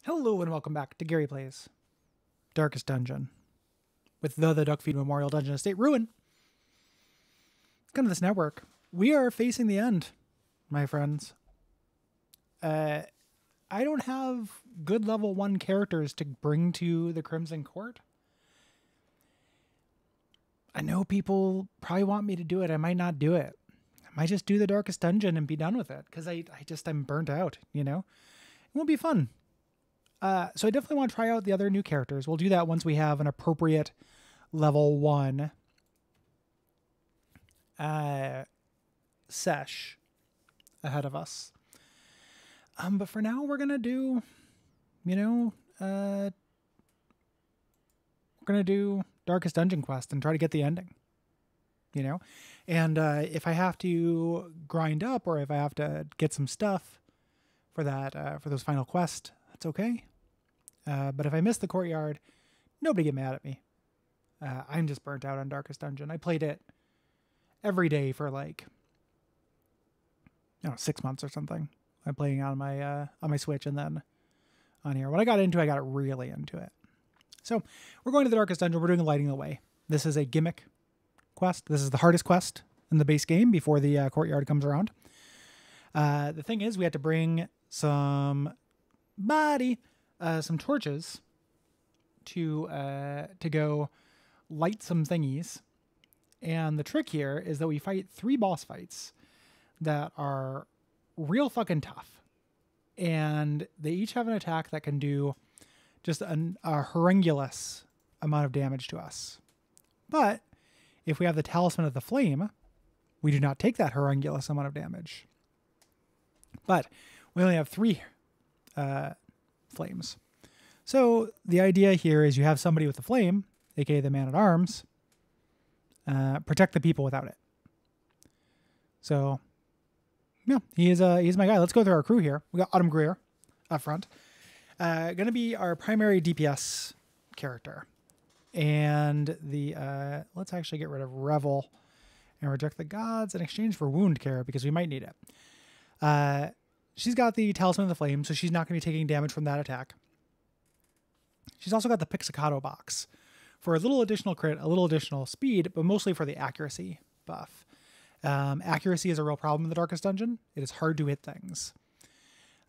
Hello and welcome back to Gary Plays Darkest Dungeon with the Duckfeed Memorial Dungeon Estate Ruin. Come to this network. We are facing the end, my friends. I don't have good level 1 characters to bring to the Crimson Court. I know people probably want me to do it. I might not do it. I might just do the Darkest Dungeon and be done with it because I'm burnt out, you know? It won't be fun. So I definitely want to try out the other new characters. We'll do that once we have an appropriate level 1 sesh ahead of us. But for now, we're going to do, we're going to do Darkest Dungeon Quest and try to get the ending, And if I have to grind up or if I have to get some stuff for that, for those final quests, that's okay. But if I miss the courtyard, nobody get mad at me. I'm just burnt out on Darkest Dungeon. I played it every day for 6 months or something. I'm playing on my Switch and then on here. When I got really into it. So we're going to the Darkest Dungeon. We're doing Lighting the Way. This is a gimmick quest. This is the hardest quest in the base game before the courtyard comes around. The thing is, we had to bring some torches to go light some thingies. And the trick here is that we fight 3 boss fights that are real fucking tough. And they each have an attack that can do just a horrendous amount of damage to us. But if we have the Talisman of the Flame, we do not take that horrendous amount of damage. But we only have 3 flames. So the idea here is you have somebody with the flame, aka the man-at-arms, protect the people without it. So, yeah, he's my guy. Let's go through our crew here. We got Autumn Greer up front. Going to be our primary DPS character. And let's actually get rid of Revel and reject the gods in exchange for wound care because we might need it. She's got the Talisman of the Flame, so she's not going to be taking damage from that attack. She's also got the Pixicado box for a little additional crit, a little additional speed, but mostly for the accuracy buff. Accuracy is a real problem in the Darkest Dungeon. It is hard to hit things.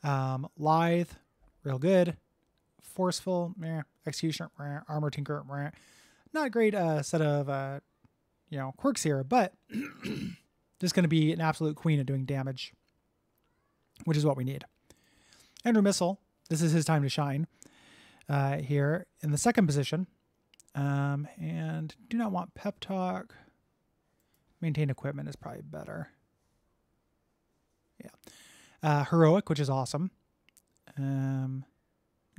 Lithe, real good. Forceful, meh. Executioner, meh. Armor Tinker, meh. Not a great set of quirks here, but just going to be an absolute queen at doing damage, which is what we need. Andrew Missile, this is his time to shine. Here in the second position, and do not want pep talk. Maintain equipment is probably better. Yeah. Heroic, which is awesome. None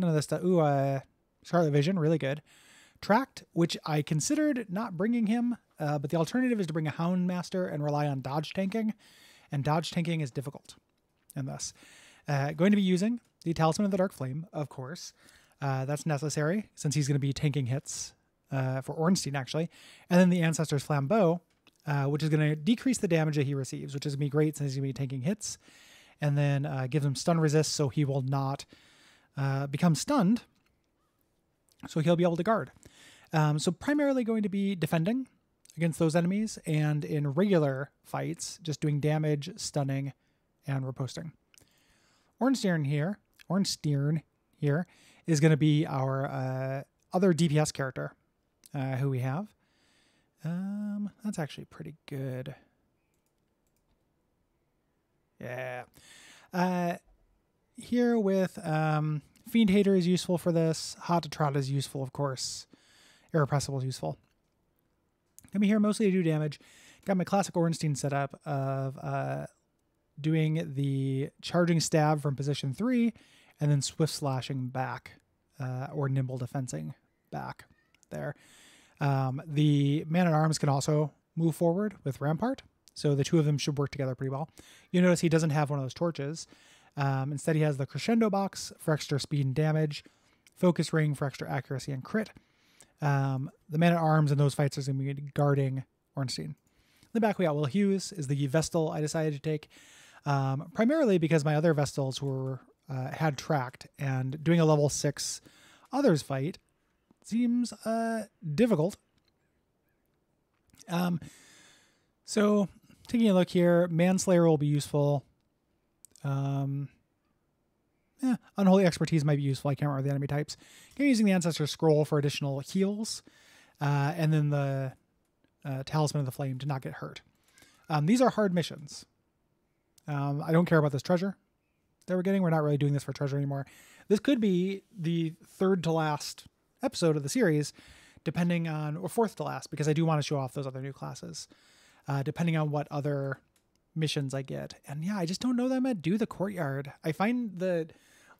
of this stuff. Scarlet Vision, really good. Tracked, which I considered not bringing him, but the alternative is to bring a Hound Master and rely on dodge tanking, and dodge tanking is difficult in this. Going to be using the Talisman of the Dark Flame, of course. That's necessary since he's going to be tanking hits for Ornstein, actually. And then the Ancestor's Flambeau, which is going to decrease the damage that he receives, which is going to be great since he's going to be tanking hits. And then gives him stun resist so he will not become stunned. So he'll be able to guard. So primarily going to be defending against those enemies. And in regular fights, just doing damage, stunning, and riposting. Ornstein here is going to be our other DPS character who we have. That's actually pretty good. Yeah. Here with Fiend Hater is useful for this. Hot to Trot is useful, of course. Irrepressible is useful. Gonna be here mostly to do damage. Got my classic Ornstein setup of doing the charging stab from position 3 and then swift slashing back or nimble defensing back there. The man-at-arms can also move forward with Rampart, so the two of them should work together pretty well. You notice he doesn't have one of those torches. Instead, he has the Crescendo box for extra speed and damage, Focus Ring for extra accuracy and crit. The man-at-arms in those fights is going to be guarding Ornstein. In the back, we got Will Hughes is the Vestal I decided to take, primarily because my other Vestals were had tracked, and doing a level 6 others fight seems difficult. So taking a look here, Manslayer will be useful. Unholy Expertise might be useful. I can't remember the enemy types. I'm using the Ancestor Scroll for additional heals, and then the Talisman of the Flame to not get hurt. These are hard missions. I don't care about this treasure that we're getting. We're not really doing this for treasure anymore. This could be the third to last episode of the series, depending on, or fourth to last, because I do want to show off those other new classes, depending on what other missions I get. And yeah, I just don't know that I'm going to do the courtyard. I find the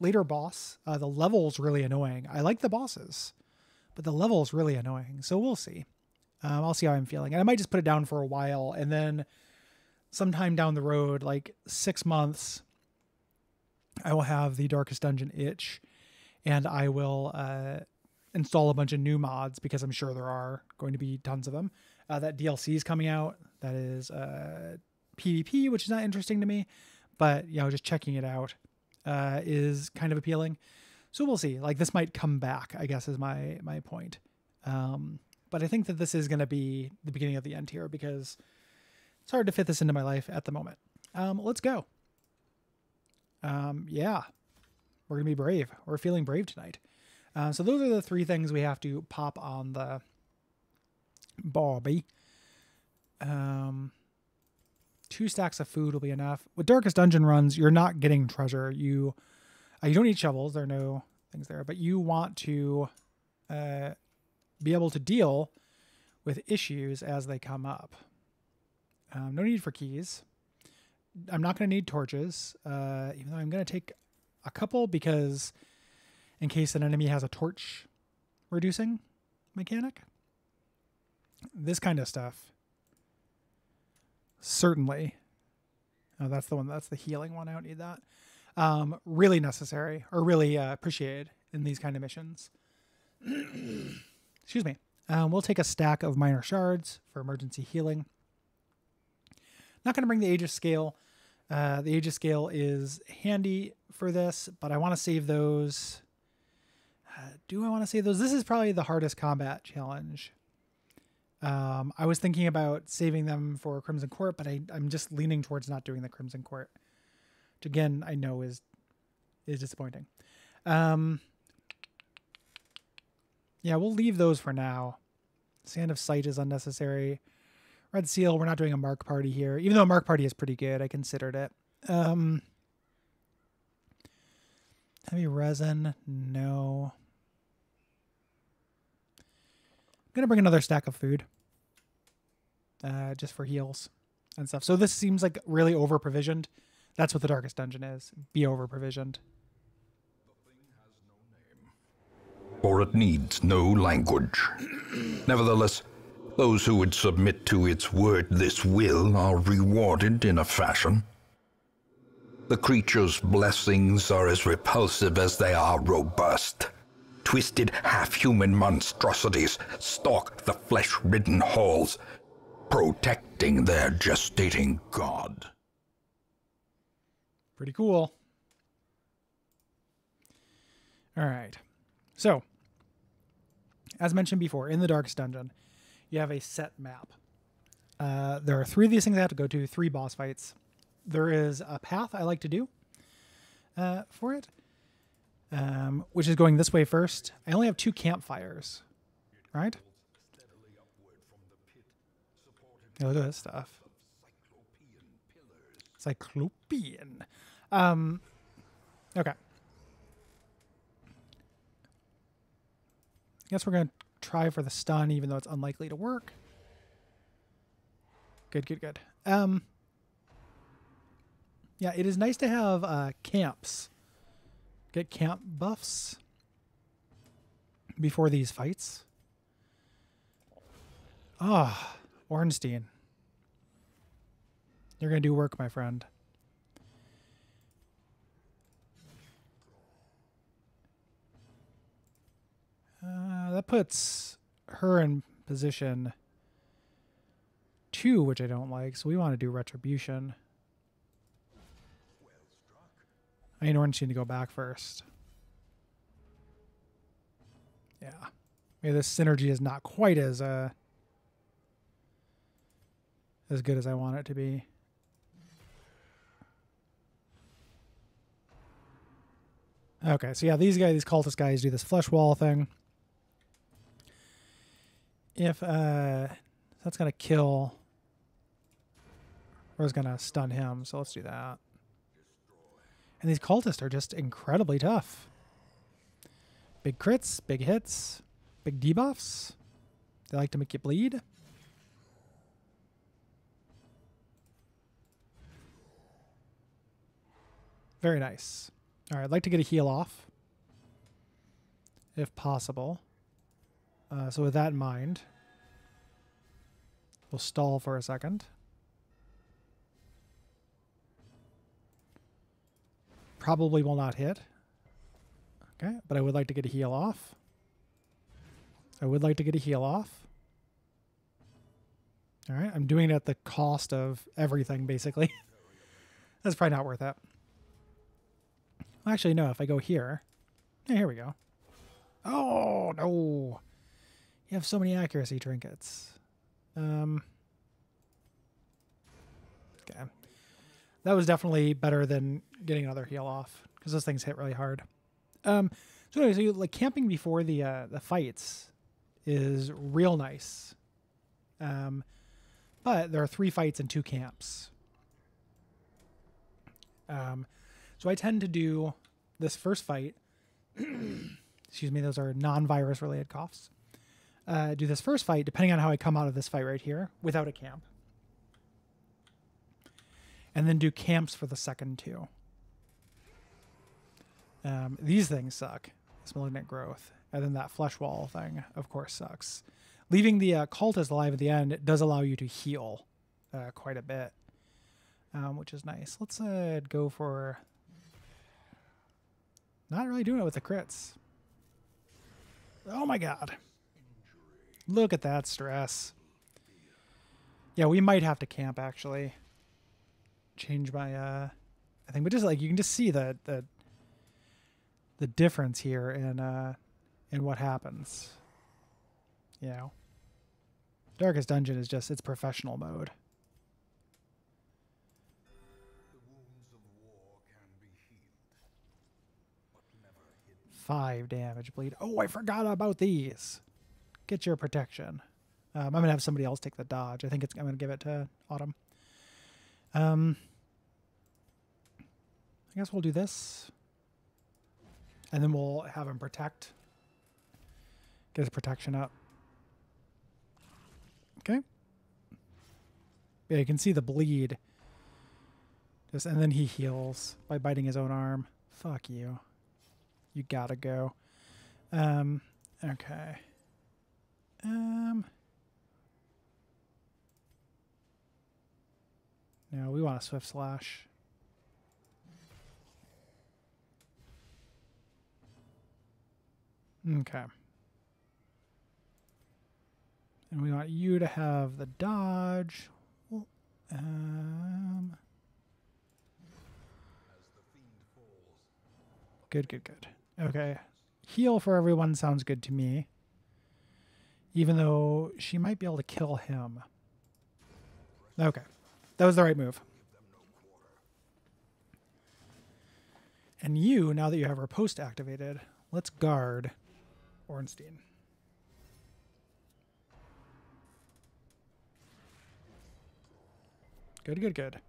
later boss, the level's really annoying. I like the bosses, but the level's really annoying. So we'll see. I'll see how I'm feeling. And I might just put it down for a while, and then sometime down the road, like 6 months, I will have the Darkest Dungeon itch, and I will install a bunch of new mods, because I'm sure there are going to be tons of them. That DLC is coming out. That is PvP, which is not interesting to me, but just checking it out is kind of appealing. So we'll see. Like, this might come back, I guess, is my point. But I think that this is going to be the beginning of the end here, because it's hard to fit this into my life at the moment. Let's go. Yeah, we're going to be brave. We're feeling brave tonight. So those are the 3 things we have to pop on the Bobby. 2 stacks of food will be enough. With Darkest Dungeon runs, you're not getting treasure. You don't need shovels. There are no things there, but you want to be able to deal with issues as they come up. No need for keys. I'm not going to need torches, even though I'm going to take a couple, because in case an enemy has a torch reducing mechanic. This kind of stuff. Certainly. Oh, that's the one. That's the healing one. I don't need that. Really necessary, or really appreciated in these kind of missions. Excuse me. We'll take a stack of minor shards for emergency healing. Not going to bring the Aegis Scale. The Aegis Scale is handy for this, but I want to save those. Do I want to save those? This is probably the hardest combat challenge. I was thinking about saving them for Crimson Court, but I'm just leaning towards not doing the Crimson Court, which again, I know is disappointing. Yeah, we'll leave those for now. Sand of Sight is unnecessary. Red Seal, we're not doing a Mark Party here. Even though a Mark Party is pretty good, I considered it. Heavy Resin, no. I'm going to bring another stack of food. Just for heals and stuff. So this seems like really over-provisioned. That's what the Darkest Dungeon is. Be over-provisioned. For it needs no language. Nevertheless, those who would submit to its word this will are rewarded in a fashion. The creature's blessings are as repulsive as they are robust. Twisted half-human monstrosities stalk the flesh-ridden halls, protecting their gestating god. Pretty cool. All right. So, as mentioned before, in the Darkest Dungeon, you have a set map. There are 3 of these things I have to go to, 3 boss fights. There is a path I like to do for it, which is going this way first. I only have 2 campfires, right? Yeah, look at this stuff. Cyclopean. Okay. Guess we're going to try for the stun, even though it's unlikely to work. Good, good, good. Yeah, it is nice to have camps. Get camp buffs before these fights. Ah, Ornstein. You're going to do work, my friend. That puts her in position 2, which I don't like, so we want to do Retribution. I mean, Orange need to go back first. Yeah. Maybe this synergy is not quite as good as I want it to be. Okay, so yeah, these cultist guys do this flesh wall thing. If that's gonna kill, or is gonna stun him, so let's do that. And these cultists are just incredibly tough. Big crits, big hits, big debuffs. They like to make you bleed. Very nice. All right, I'd like to get a heal off, if possible. So with that in mind, we'll stall for a second. Probably will not hit. Okay, but I would like to get a heal off. I would like to get a heal off. All right, I'm doing it at the cost of everything, basically. That's probably not worth it. Actually, no, if I go here. Yeah, here we go. Oh, no. You have so many accuracy trinkets. Okay. That was definitely better than getting another heal off, because those things hit really hard. So anyway, so like camping before the fights is real nice. But there are 3 fights and 2 camps. So I tend to do this first fight. Excuse me, those are non-virus related coughs. Do this first fight, depending on how I come out of this fight right here, without a camp. And then do camps for the second 2. These things suck. This malignant growth. And then that flesh wall thing, of course, sucks. Leaving the cultist alive at the end does allow you to heal quite a bit, which is nice. Let's go for... Not really doing it with the crits. Oh my god. Look at that stress. Yeah, we might have to camp, actually. Change my thing. But just like, you can just see the difference here in what happens. You know. Darkest Dungeon is just its professional mode. 5 damage bleed. Oh, I forgot about these. Get your protection. I'm gonna have somebody else take the dodge. I'm gonna give it to Autumn. I guess we'll do this, and then we'll have him protect. Get his protection up. Okay. Yeah, you can see the bleed. Just, and then he heals by biting his own arm. Fuck you. You gotta go. Okay. No, we want a swift slash. Okay. And we want you to have the dodge. Well, good, good, good. Okay. Heal for everyone sounds good to me. Even though she might be able to kill him. Okay. That was the right move. And you, now that you have Riposte activated, let's guard Ornstein. Good, good, good.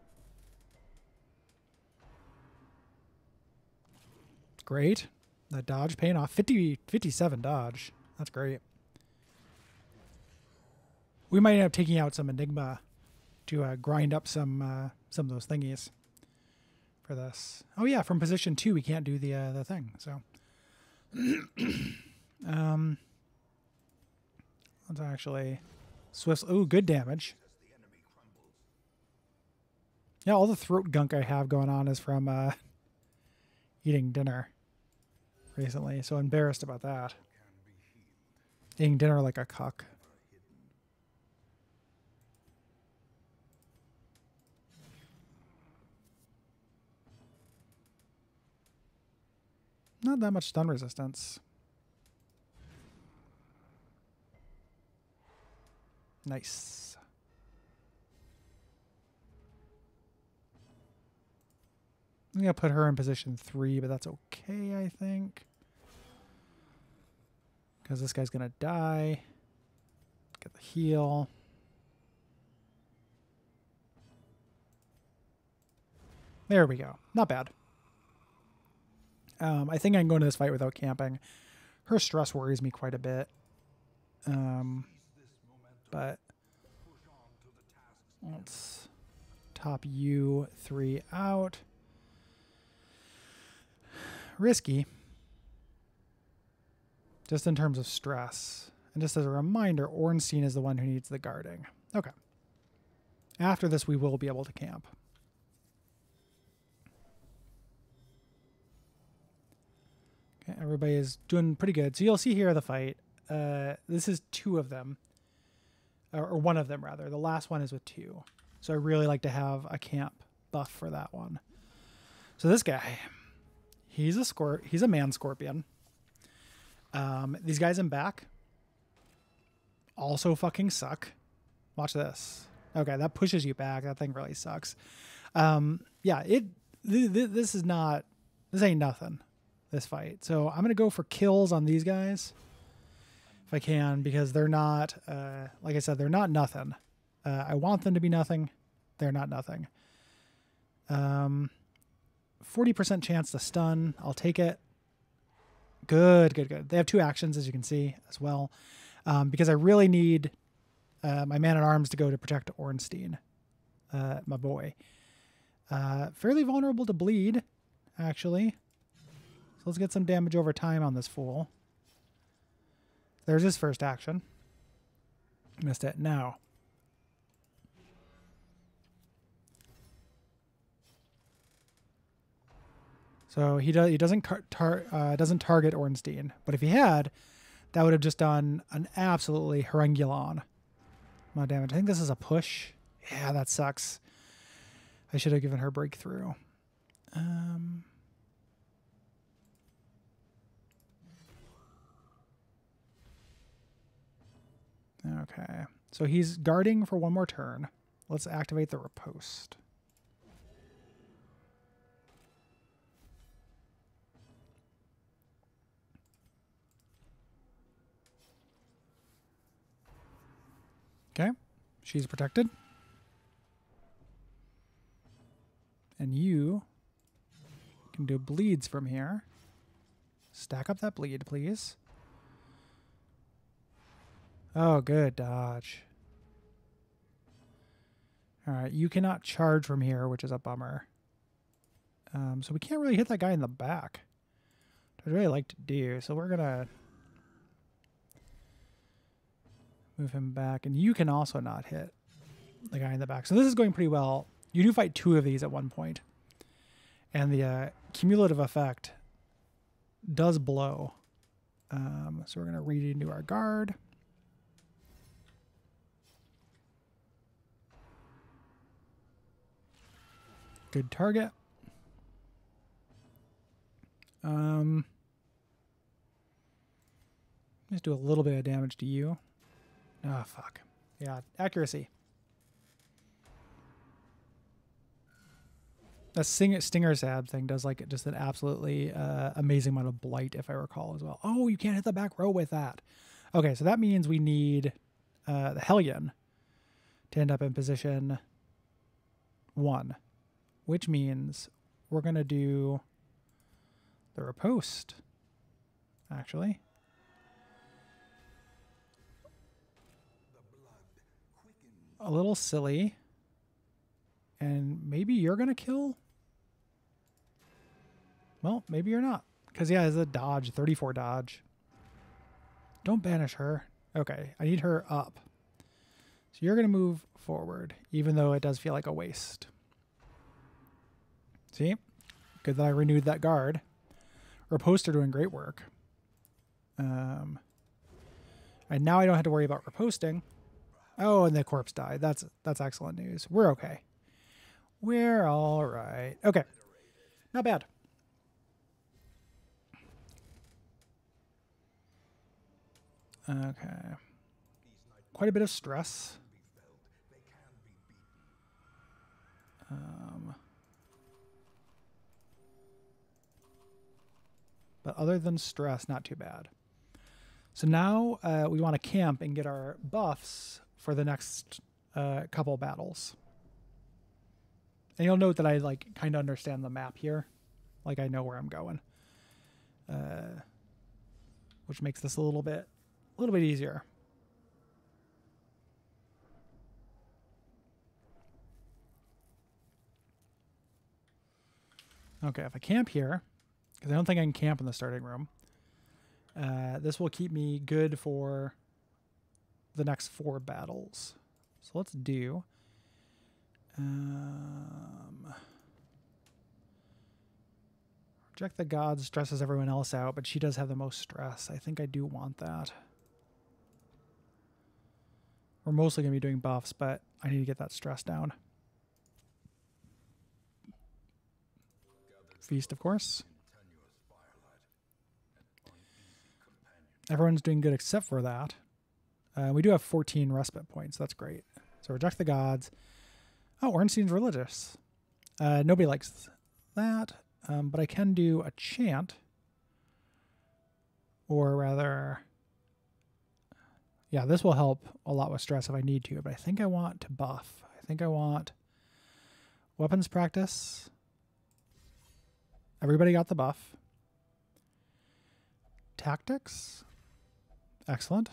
Great. That dodge paying off. 57 dodge. That's great. We might end up taking out some Enigma to grind up some of those thingies for this. Oh yeah, from position 2 we can't do the thing. So let's actually Swift. Ooh, good damage. Yeah, all the throat gunk I have going on is from eating dinner recently, so embarrassed about that. Eating dinner like a cuck. Not that much stun resistance. Nice. I'm going to put her in position 3, but that's okay, I think. Because this guy's going to die. Get the heal. There we go. Not bad. I think I can go into this fight without camping. Her stress worries me quite a bit. But let's top you 3 out. Risky. Just in terms of stress. And just as a reminder, Ornstein is the one who needs the guarding. Okay. After this, we will be able to camp. Okay, everybody is doing pretty good. So you'll see here the fight. This is 2 of them. Or 1 of them, rather. The last one is with 2. So I really like to have a camp buff for that one. So this guy, he's a man scorpion. These guys in back also fucking suck. Watch this. Okay, that pushes you back. That thing really sucks. Yeah, this ain't nothing, this fight. So I'm going to go for kills on these guys if I can, because they're not, like I said, they're not nothing. I want them to be nothing. They're not nothing. 40% chance to stun. I'll take it. Good, good, good. They have 2 actions, as you can see, as well. Because I really need my man-at-arms to go to protect Ornstein, my boy. Fairly vulnerable to bleed, actually. So let's get some damage over time on this fool. There's his first action. Missed it. Now. So he doesn't target Ornstein, but if he had, that would have just done an absolutely harangulon amount of damage. I think this is a push. Yeah, that sucks. I should have given her breakthrough. Okay, so he's guarding for 1 more turn. Let's activate the riposte. Okay, she's protected. And you can do bleeds from here. Stack up that bleed, please. Oh, good dodge. All right, you cannot charge from here, which is a bummer. So we can't really hit that guy in the back. I'd really like to do, so we're going to move him back, and you can also not hit the guy in the back. So this is going pretty well. You do fight 2 of these at one point, and the cumulative effect does blow. So we're going to read into our guard. Good target. Just do a little bit of damage to you. Oh, fuck. Yeah, accuracy. That Stinger Sab thing does like just an absolutely amazing amount of blight, if I recall, as well. Oh, you can't hit the back row with that. Okay, so that means we need the Hellion to end up in position 1, which means we're going to do the riposte, actually. A little silly. And maybe you're going to kill? Well, maybe you're not. Because, yeah, it's a dodge, 34 dodge. Don't banish her. Okay, I need her up. So you're going to move forward, even though it does feel like a waste. See? Good that I renewed that guard. Riposte are doing great work. And now I don't have to worry about riposting. Oh, and the corpse died. That's excellent news. We're okay. We're all right. Okay. Not bad. Okay. Quite a bit of stress. But other than stress, not too bad. So now we want to camp and get our buffs for the next couple battles. And you'll note that I like kind of understand the map here. Like I know where I'm going. Which makes this a little bit easier. Okay, if I camp here, because I don't think I can camp in the starting room, this will keep me good for the next 4 battles. So let's do... Reject the gods stresses everyone else out, but she does have the most stress. I think I do want that. We're mostly going to be doing buffs, but I need to get that stress down. Feast, of course. Everyone's doing good except for that. We do have 14 respite points. That's great. So reject the gods. Oh, Ornstein's religious. Nobody likes that, but I can do a chant. Or rather... Yeah, this will help a lot with stress if I need to, but I think I want to buff. I think I want weapons practice. Everybody got the buff. Tactics. Excellent.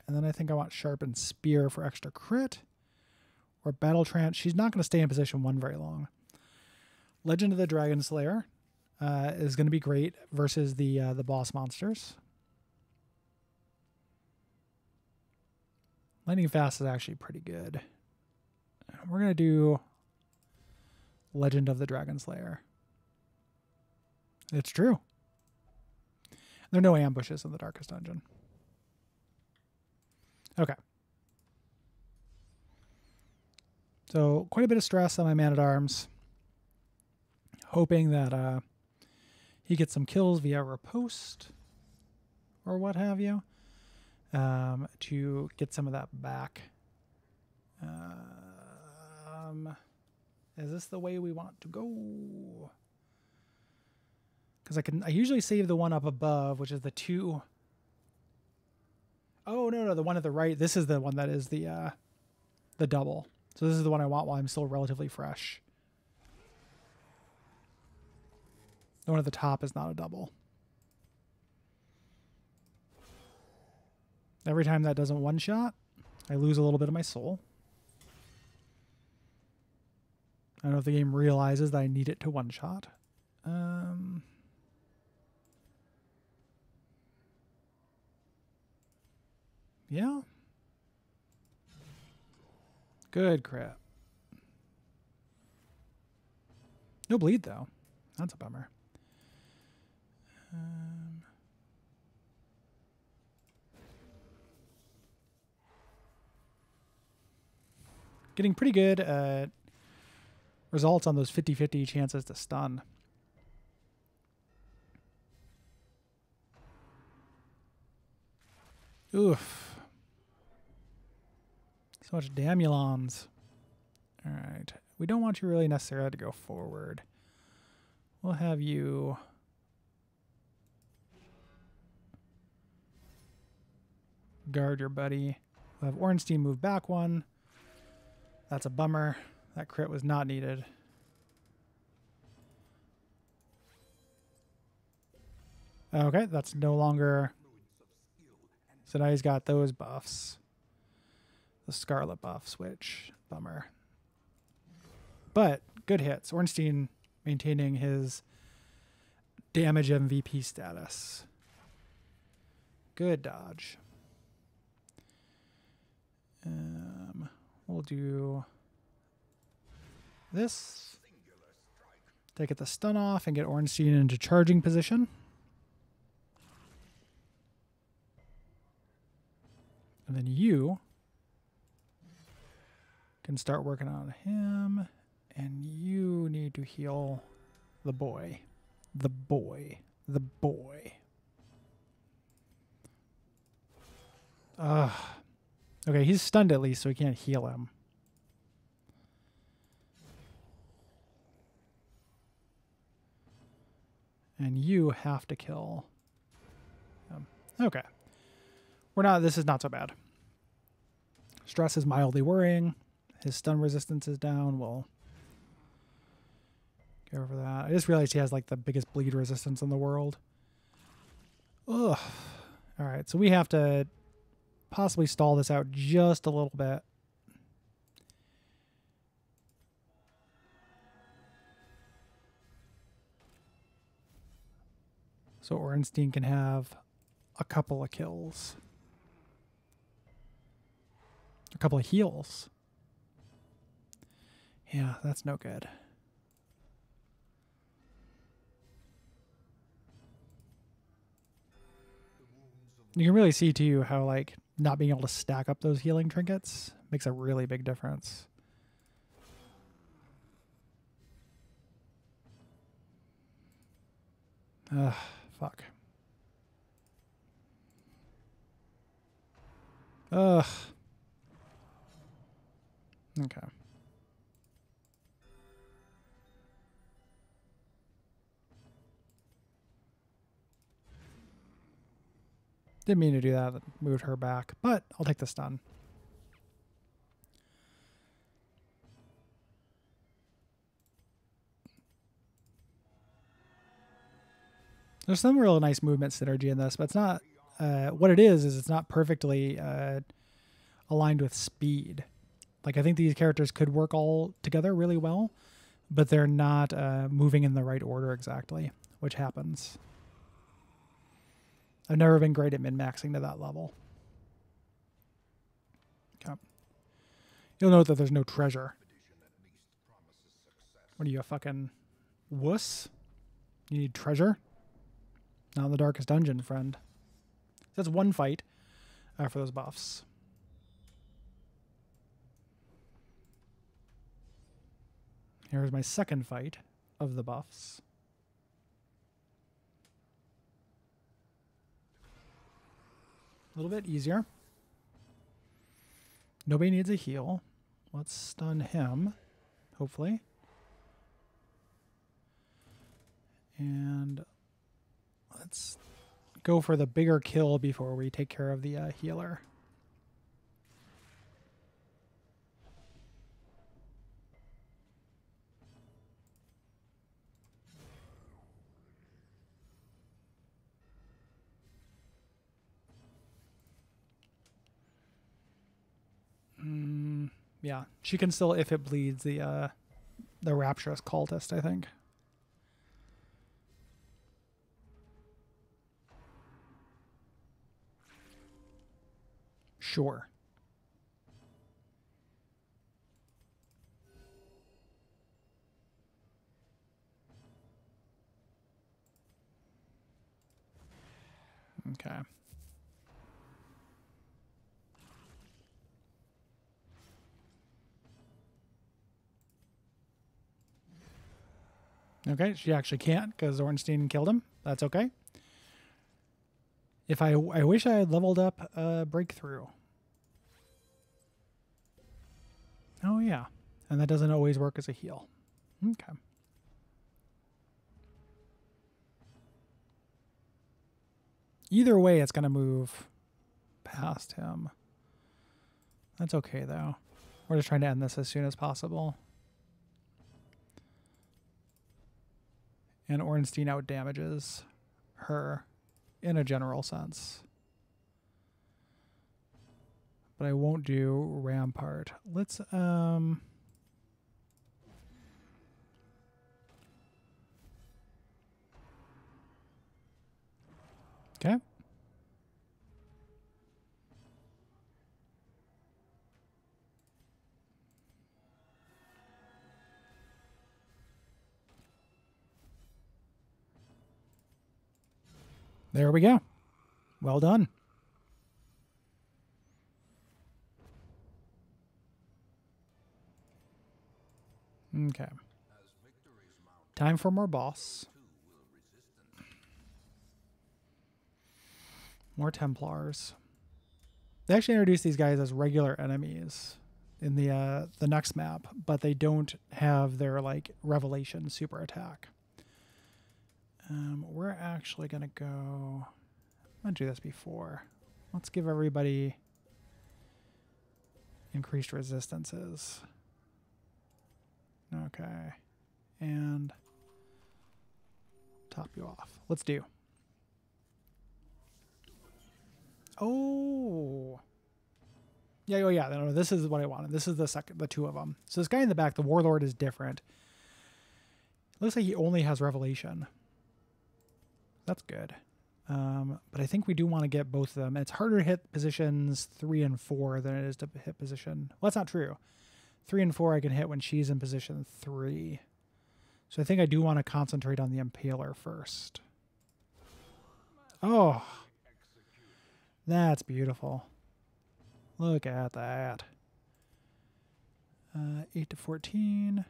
And then I think I want sharpened spear for extra crit. Or battle trance. She's not going to stay in position 1 very long. Legend of the Dragon Slayer is going to be great versus the boss monsters. Lightning Fast is actually pretty good. We're going to do Legend of the Dragon Slayer. It's true. There are no ambushes in the Darkest Dungeon. Okay. So quite a bit of stress on my man-at-arms. Hoping that he gets some kills via riposte or what have you. To get some of that back. Is this the way we want to go? Because I usually save the one up above, which is the 2. Oh, no, the one at the right. This is the one that is the double. So this is the one I want while I'm still relatively fresh. The one at the top is not a double. Every time that doesn't one-shot, I lose a little bit of my soul. I don't know if the game realizes that I need it to one-shot. Yeah. Good crap. No bleed, though. That's a bummer. Getting pretty good results on those 50-50 chances to stun. Oof. So much damulons. All right. We don't want you really necessarily to go forward. We'll have you... guard your buddy. We'll have Ornstein move back 1. That's a bummer. That crit was not needed. Okay, that's no longer... So now he's got those buffs. The Scarlet buff switch. Bummer. But good hits. Ornstein maintaining his damage MVP status. Good dodge. We'll do this to get the stun off and get Ornstein into charging position. And then you can start working on him, and you need to heal the boy. The boy. The boy. Ugh. Okay, he's stunned at least, so we can't heal him. And you have to kill him. Okay. This is not so bad. Stress is mildly worrying. His stun resistance is down. We'll go over that. I just realized he has like the biggest bleed resistance in the world. Ugh. All right, so we have to possibly stall this out just a little bit. So Ornstein can have a couple of kills. A couple of heals. Yeah, that's no good. You can really see too how like not being able to stack up those healing trinkets makes a really big difference. Ugh, fuck. Ugh. Okay. Didn't mean to do that. Moved her back, but I'll take the stun. There's some real nice movement synergy in this, but it's not. What it is it's not perfectly aligned with speed. Like I think these characters could work all together really well, but they're not moving in the right order exactly, which happens. I've never been great at min-maxing to that level. Okay. You'll note that there's no treasure. What are you, a fucking wuss? You need treasure? Not in the darkest dungeon, friend. That's one fight for those buffs. Here's my second fight of the buffs. A little bit easier. Nobody needs a heal. Let's stun him, hopefully. And let's go for the bigger kill before we take care of the healer. Yeah, she can still, if it bleeds, the rapturous cultist, I think. Sure. Okay. Okay, she actually can't because Ornstein killed him. That's okay. If I wish I had leveled up Breakthrough. Oh, yeah. And that doesn't always work as a heal. Okay. Either way, it's going to move past him. That's okay, though. We're just trying to end this as soon as possible. And Ornstein out damages her in a general sense. But I won't do Rampart. Let's okay. There we go. Well done. Okay. Time for more boss. More Templars. They actually introduced these guys as regular enemies in the next map, but they don't have their like revelation super attack. We're actually gonna go. I'm gonna do this before. Let's give everybody increased resistances. Okay, and top you off. Let's do. Oh. Yeah, oh yeah, no, this is what I wanted. This is the two of them. So this guy in the back, the Warlord, is different. Looks like he only has Revelation. That's good. But I think we do want to get both of them. It's harder to hit positions 3 and 4 than it is to hit position... Well, that's not true. 3 and 4 I can hit when she's in position 3. So I think I do want to concentrate on the Impaler first. Oh! That's beautiful. Look at that. 8 to 14.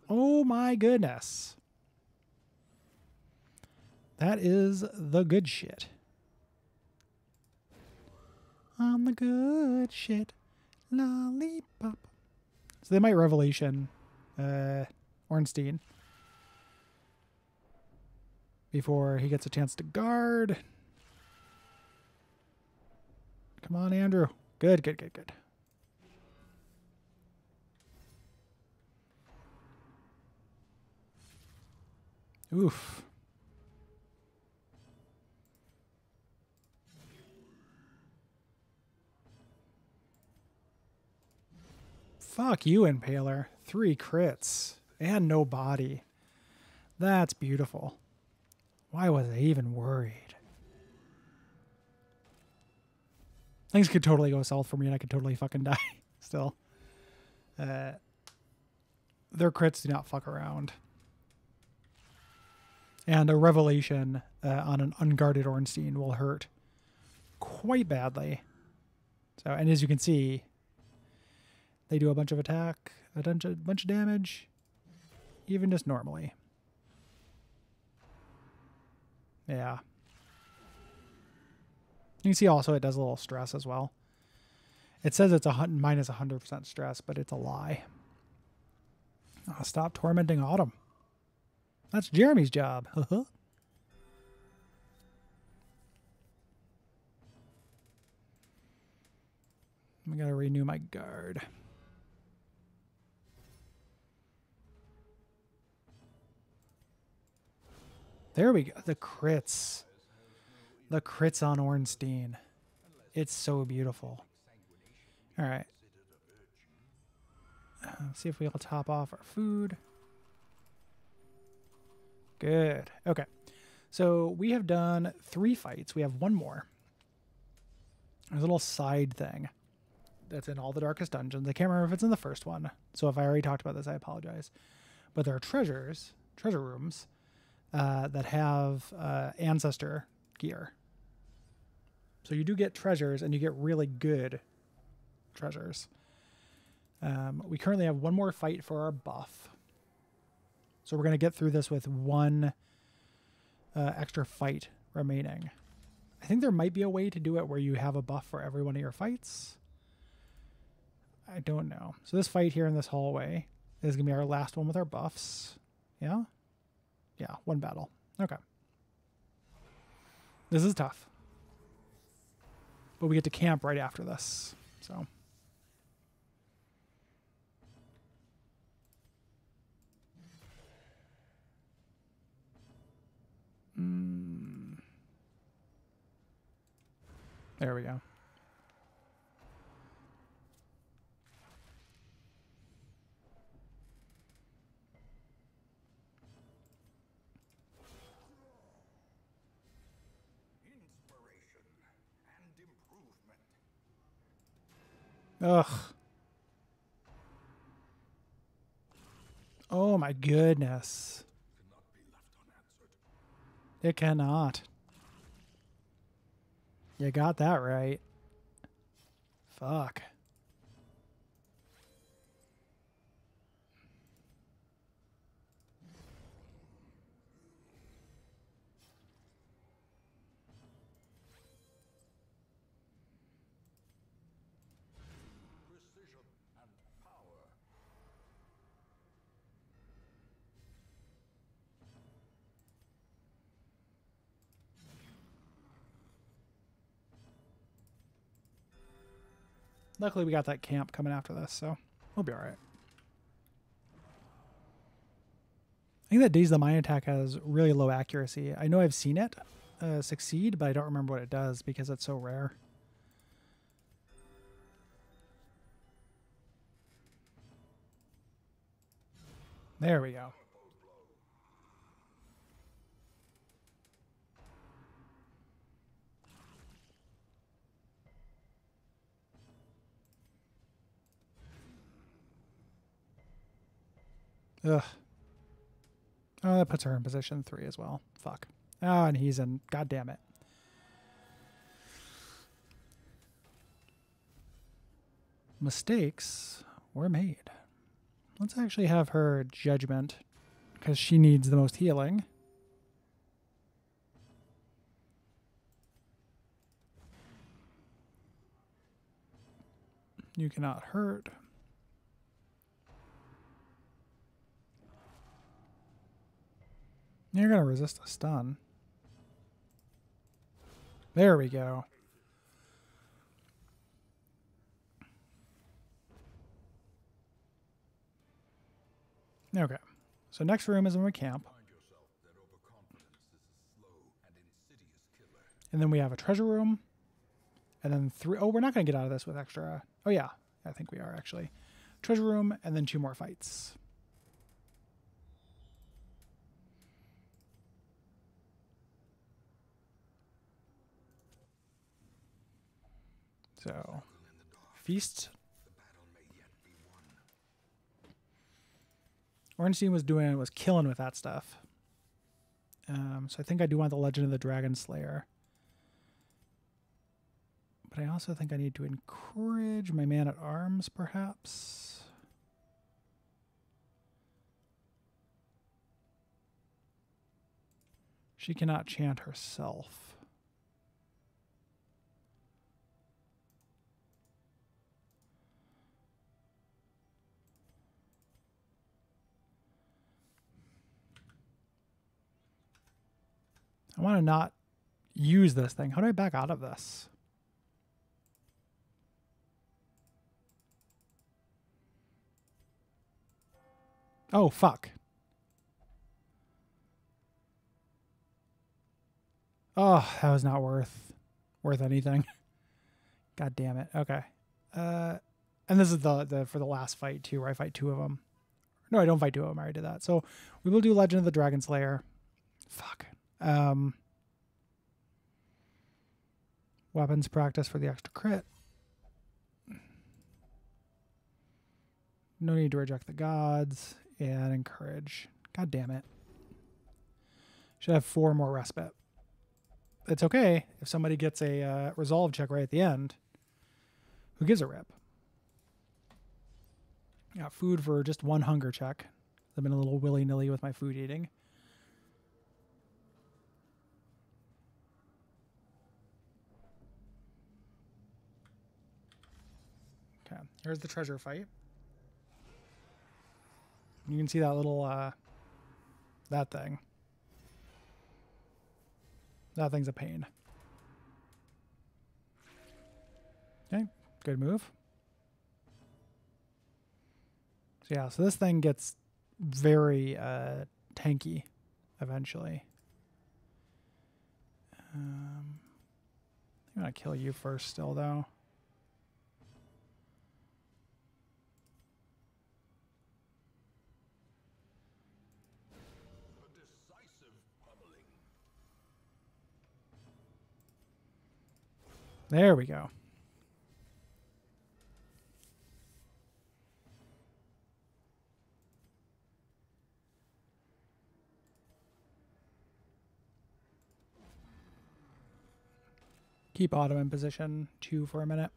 Oh my goodness. That is the good shit. On the good shit. Lollipop. So they might Revelation Ornstein before he gets a chance to guard. Come on, Andrew. Good, good, good, good. Oof. Fuck you, Impaler. 3 crits. And no body. That's beautiful. Why was I even worried? Things could totally go south for me and I could totally fucking die still. Their crits do not fuck around. And a Revelation on an unguarded Ornstein will hurt quite badly. So, and as you can see, they do a bunch of attack, a bunch of damage, even just normally. Yeah. You can see also it does a little stress as well. It says it's minus 100% stress, but it's a lie. Oh, stop tormenting Autumn. That's Jeremy's job. I gotta renew my guard. There we go. The crits. The crits on Ornstein. It's so beautiful. All right. Let's see if we'll top off our food. Good. Okay. So we have done 3 fights. We have 1 more. There's a little side thing that's in all the darkest dungeons. I can't remember if it's in the first one. So if I already talked about this, I apologize. But there are treasure rooms that have ancestor gear. So you do get treasures and you get really good treasures. We currently have 1 more fight for our buff. So we're going to get through this with 1 extra fight remaining. I think there might be a way to do it where you have a buff for every one of your fights. I don't know. So this fight here in this hallway is going to be our last one with our buffs. Yeah? Yeah, 1 battle. Okay. This is tough. But we get to camp right after this. So... There we go. Inspiration and improvement. Ugh. Oh my goodness. Cannot be left unanswered. It cannot. You got that right. Fuck. Luckily, we got that camp coming after this, so we'll be all right. I think that Daze the Mine attack has really low accuracy. I know I've seen it succeed, but I don't remember what it does because it's so rare. There we go. Ugh. Oh, that puts her in position 3 as well. Fuck. Oh, and he's in. God damn it. Mistakes were made. Let's actually have her judgment because she needs the most healing. You cannot hurt. You're going to resist a stun. There we go. Okay. So next room is when we camp. And then we have a treasure room. And then 3... Oh, we're not going to get out of this with extra... Oh, yeah. I think we are, actually. Treasure room, and then 2 more fights. So, feast. Ornstein was killing with that stuff. So I think I do want the Legend of the Dragon Slayer. But I also think I need to encourage my man-at-arms, perhaps. She cannot chant herself. I want to not use this thing. How do I back out of this? Oh, fuck. Oh, that was not worth anything. God damn it. Okay. And this is the for the last fight too, where I fight 2 of them. No, I don't fight 2 of them. I already did that. So we will do Legend of the Dragon Slayer. Fuck. Weapons practice for the extra crit. No need to reject the gods. And encourage. God damn it. Should have 4 more respite. It's okay if somebody gets a resolve check right at the end. Who gives a rip? Got food for just 1 hunger check. I've been a little willy-nilly with my food eating. Okay, here's the treasure fight. You can see that little, that thing. That thing's a pain. Okay, good move. So yeah, so this thing gets very tanky eventually. I'm going to kill you first still, though. There we go. Keep Autumn in position 2 for a minute.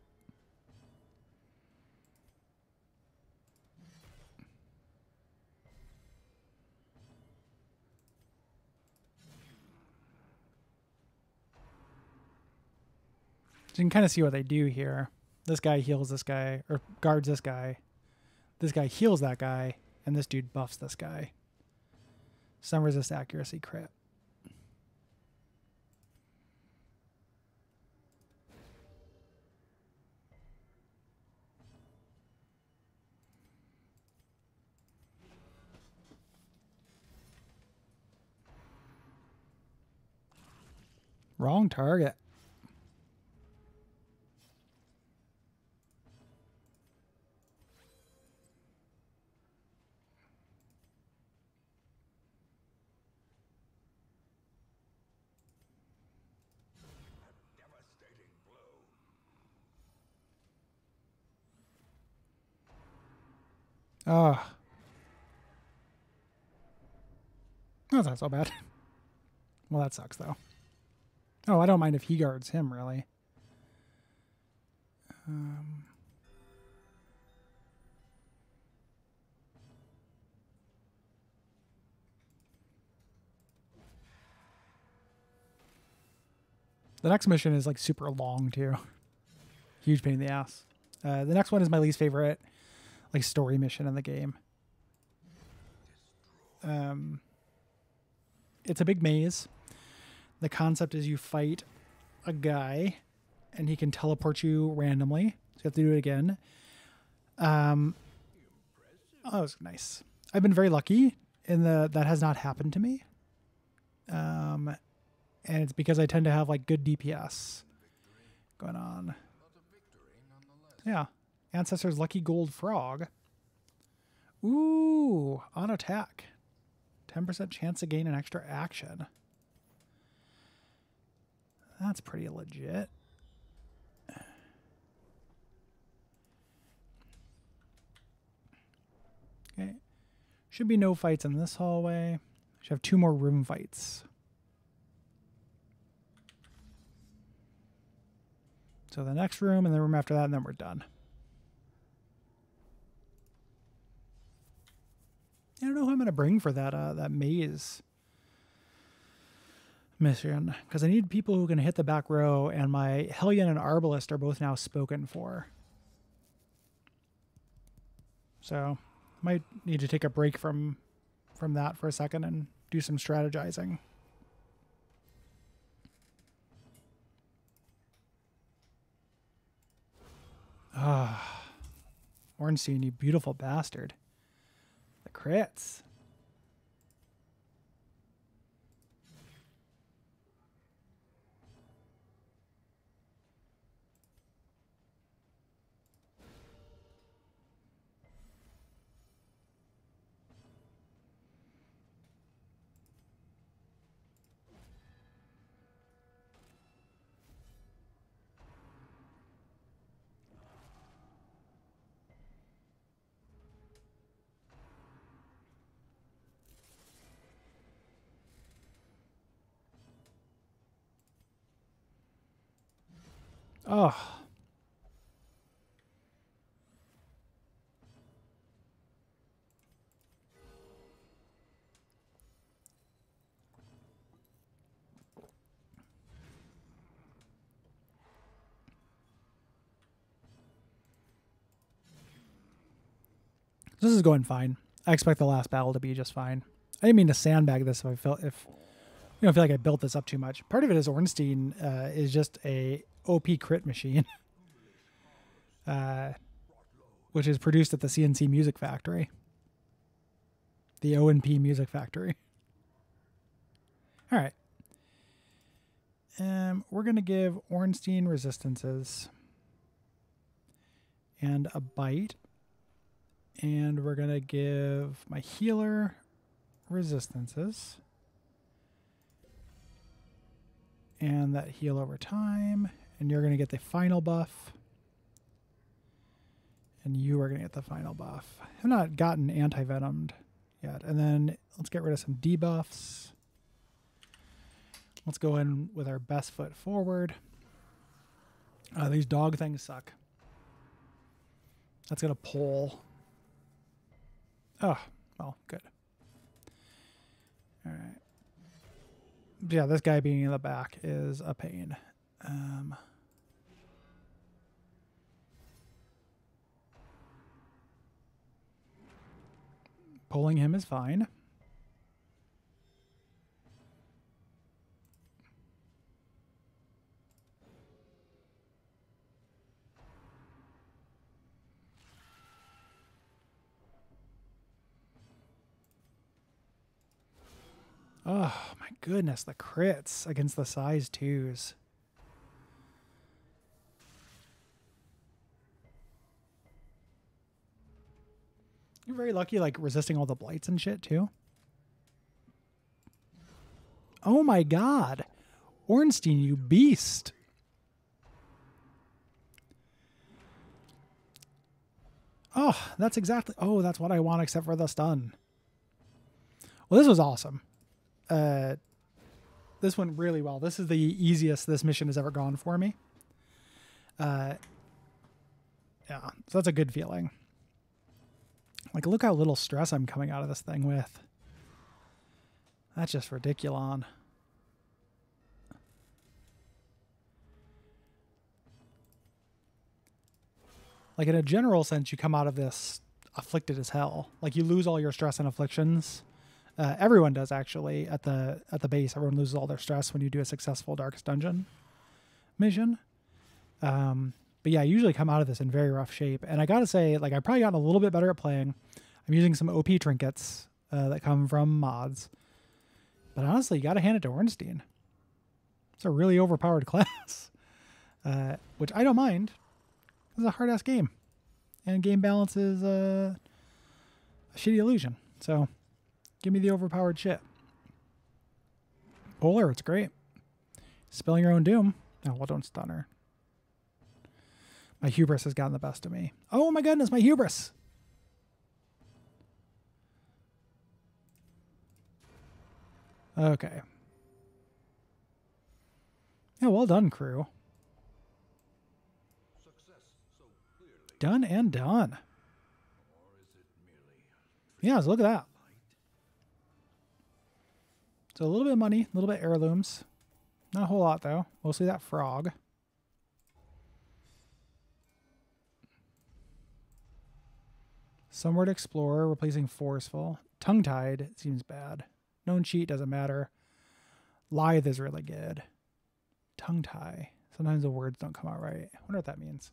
So you can kind of see what they do here. This guy heals this guy, or guards this guy. This guy heals that guy, and this dude buffs this guy. Some resist accuracy crit. Wrong target. Oh. That's not so bad. Well, that sucks, though. Oh, I don't mind if he guards him, really. The next mission is, like, super long, too. Huge pain in the ass. The next one is my least favorite, like, story mission in the game. It's a big maze. The concept is you fight a guy, and he can teleport you randomly. So you have to do it again. Oh, that was nice. I've been very lucky in that has not happened to me. And it's because I tend to have like good DPS going on. Yeah. Ancestor's Lucky Gold Frog. Ooh, on attack. 10% chance to gain an extra action. That's pretty legit. Okay. Should be no fights in this hallway. Should have 2 more room fights. So the next room and the room after that, and then we're done. I don't know who I'm going to bring for that maze mission, because I need people who can hit the back row, and my Hellion and Arbalist are both now spoken for. So might need to take a break from that for a second and do some strategizing. Ah, Ornstein, you beautiful bastard. The crits. Oh. This is going fine. I expect the last battle to be just fine. I didn't mean to sandbag this if I feel like I built this up too much. Part of it is Ornstein is just a OP crit machine, which is produced at the CNC Music Factory, the O&P Music Factory. All right. We're going to give Ornstein resistances and a bite. And we're going to give my healer resistances. And that heal over time. And you're going to get the final buff. And you are going to get the final buff. I've not gotten anti-venomed yet. And then let's get rid of some debuffs. Let's go in with our best foot forward. These dog things suck. That's going to pull. Oh, well, good. All right. Yeah, this guy being in the back is a pain. Pulling him is fine. Oh my goodness, the crits against the size 2s. You're very lucky, like, resisting all the blights and shit, too. Oh my god. Ornstein, you beast. Oh, that's exactly... Oh, that's what I want except for the stun. Well, this was awesome. This went really well. This is the easiest this mission has ever gone for me. Yeah, so that's a good feeling. Like, look how little stress I'm coming out of this thing with. That's just ridiculous. Like, in a general sense, you come out of this afflicted as hell. Like, you lose all your stress and afflictions. Everyone does, actually, at the base. Everyone loses all their stress when you do a successful Darkest Dungeon mission. But yeah, I usually come out of this in very rough shape. And I gotta say, like, I've probably gotten a little bit better at playing. I'm using some OP trinkets that come from mods. But honestly, you gotta hand it to Ornstein. It's a really overpowered class. Which I don't mind. It's a hard-ass game. And game balance is a shitty illusion. So, give me the overpowered shit. Polar, it's great. Spilling your own doom. Oh, well, don't stun her. My hubris has gotten the best of me. Oh my goodness, my hubris! Okay. Yeah, well done, crew. Done and done. Yeah, so look at that. So a little bit of money, a little bit of heirlooms. Not a whole lot, though. Mostly that frog. Somewhere to Explorer, replacing Forceful. Tongue-Tied seems bad. Known Cheat doesn't matter. Lithe is really good. Tongue-Tie. Sometimes the words don't come out right. I wonder what that means.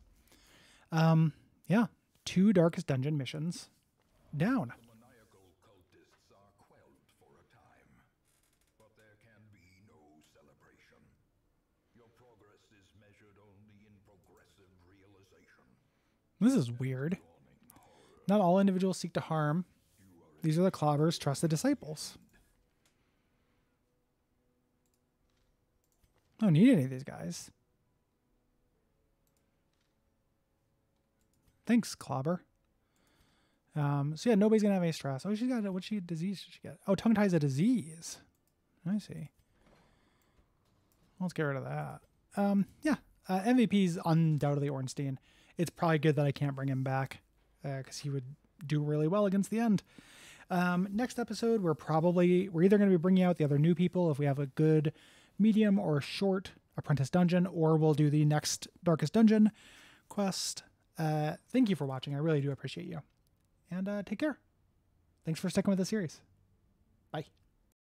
Yeah. 2 Darkest Dungeon missions down. Maniacal cultists are quelled for a time, but there can be no celebration. Your progress is measured only in progressive realization. This is weird. Not all individuals seek to harm. These are the Clobber's trusted disciples. I don't need any of these guys. Thanks, Clobber. So yeah, nobody's gonna have any stress. Oh, she's got what disease did she get? Oh, tongue-tie's a disease. I see. Let's get rid of that. Yeah. MVP's undoubtedly Ornstein. It's probably good that I can't bring him back because he would do really well against the end. Next episode, we're either going to be bringing out the other new people if we have a good medium or short apprentice dungeon, or we'll do the next Darkest Dungeon quest. Thank you for watching. I really do appreciate you. And take care. Thanks for sticking with the series. Bye.